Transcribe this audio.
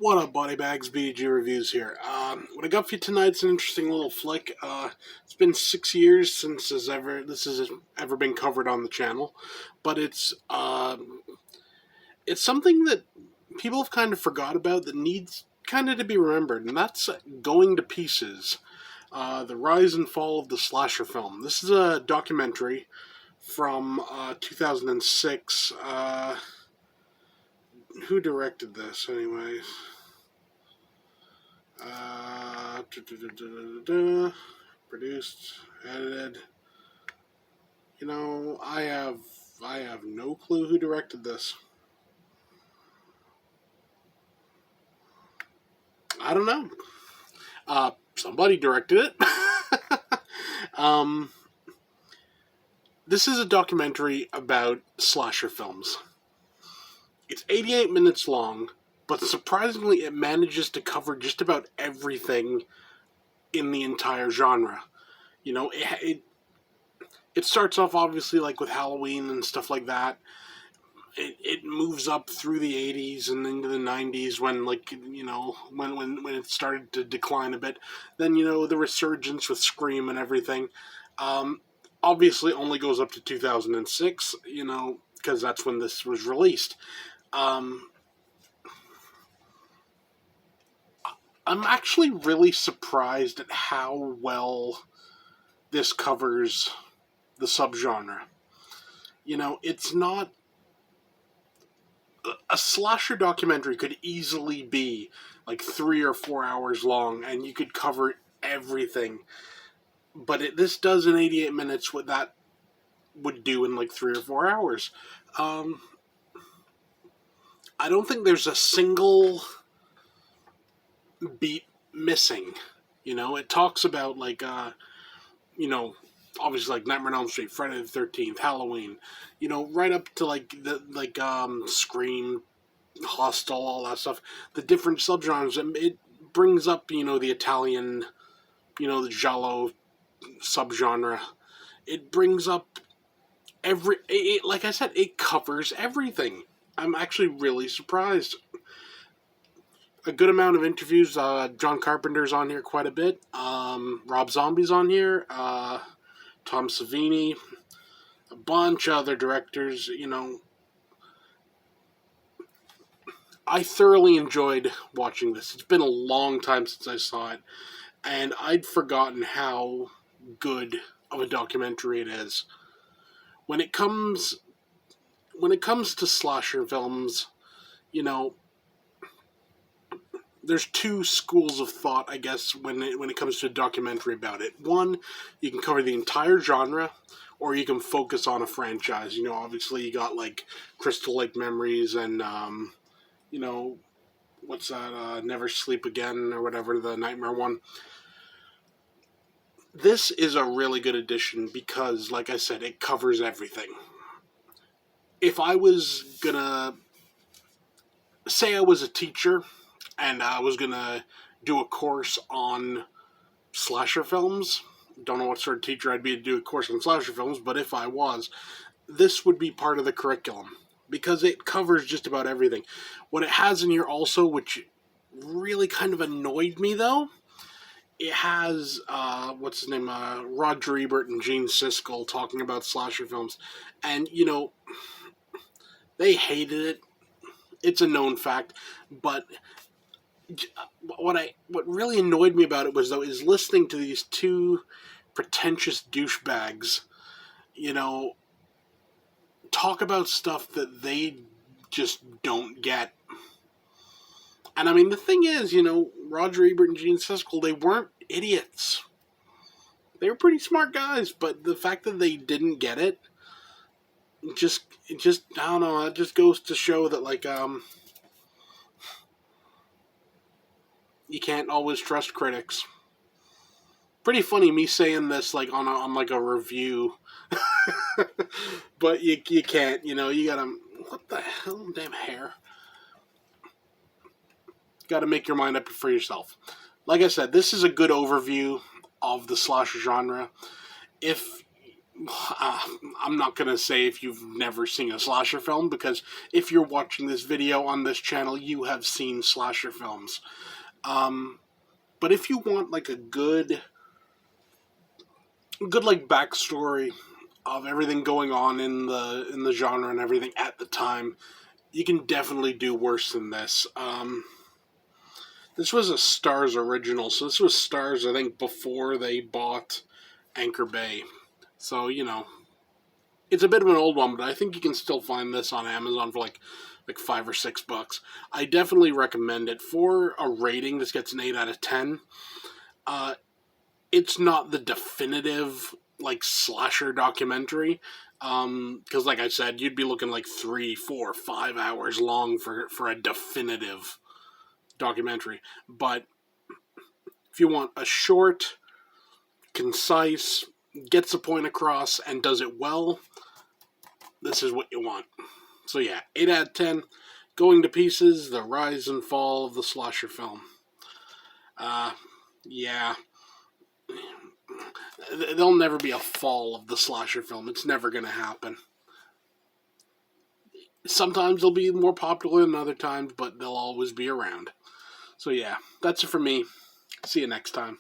What up, body bags? BDG Reviews here. What I got for you tonight's an interesting little flick. It's been 6 years since this has ever been covered on the channel, but it's something that people have kind of forgot about that needs kind of to be remembered, and that's Going to Pieces. The rise and fall of the slasher film. This is a documentary from 2006. Who directed this, anyways? Produced, edited. I have no clue who directed this. I don't know. Somebody directed it. This is a documentary about slasher films. It's 88 minutes long, but surprisingly it manages to cover just about everything in the entire genre. It starts off obviously like with Halloween and stuff like that. It moves up through the 80s and into the 90s when when it started to decline a bit. Then the resurgence with Scream and everything. Obviously only goes up to 2006, because that's when this was released. I'm actually really surprised at how well this covers the subgenre. It's not... A slasher documentary could easily be like 3 or 4 hours long, and you could cover everything. But this does in 88 minutes what that would do in like 3 or 4 hours. I don't think there's a single beat missing. It talks about obviously like Nightmare on Elm Street, Friday the 13th, Halloween, right up to Scream, Hostel, all that stuff. The different subgenres. It brings up the Italian, the giallo subgenre. It brings up like I said, it covers everything. I'm actually really surprised. A good amount of interviews. John Carpenter's on here quite a bit. Rob Zombie's on here. Tom Savini. A bunch of other directors. I thoroughly enjoyed watching this. It's been a long time since I saw it, and I'd forgotten how good of a documentary it is. When it comes to slasher films, there's two schools of thought, I guess, when it comes to a documentary about it. One, you can cover the entire genre, or you can focus on a franchise. Obviously you got like Crystal Lake Memories and what's that? Never Sleep Again or whatever, the Nightmare one. This is a really good addition because, like I said, it covers everything. If I was gonna say I was a teacher and I was gonna do a course on slasher films, don't know what sort of teacher I'd be to do a course on slasher films, but if I was, this would be part of the curriculum because it covers just about everything. What it has in here also, which really kind of annoyed me though, it has, what's his name, Roger Ebert and Gene Siskel talking about slasher films, and, they hated it. It's a known fact, but what really annoyed me about it is listening to these two pretentious douchebags, talk about stuff that they just don't get. And I mean, the thing is, Roger Ebert and Gene Siskel, they weren't idiots. They were pretty smart guys, but the fact that they didn't get it, just I don't know, it just goes to show that, you can't always trust critics. Pretty funny me saying this, on a review. But you can't, you gotta, what the hell, damn hair. Got to make your mind up for yourself. Like I said, this is a good overview of the slasher genre. If I'm not going to say if you've never seen a slasher film, because if you're watching this video on this channel, you have seen slasher films. But if you want like a good like backstory of everything going on in the genre and everything at the time, you can definitely do worse than this. This was a Starz original, so this was Starz, I think, before they bought Anchor Bay. So, you know, it's a bit of an old one, but I think you can still find this on Amazon for like $5 or $6. I definitely recommend it. For a rating, this gets an 8 out of 10. It's not the definitive like slasher documentary, because like I said, you'd be looking like 3, 4, 5 hours long for a definitive documentary. But if you want a short, concise, gets the point across, and does it well, this is what you want. So yeah, 8 out of 10. Going to Pieces, the rise and fall of the slasher film. Yeah. There'll never be a fall of the slasher film. It's never going to happen. Sometimes they'll be more popular than other times, but they'll always be around. So yeah, that's it for me. See you next time.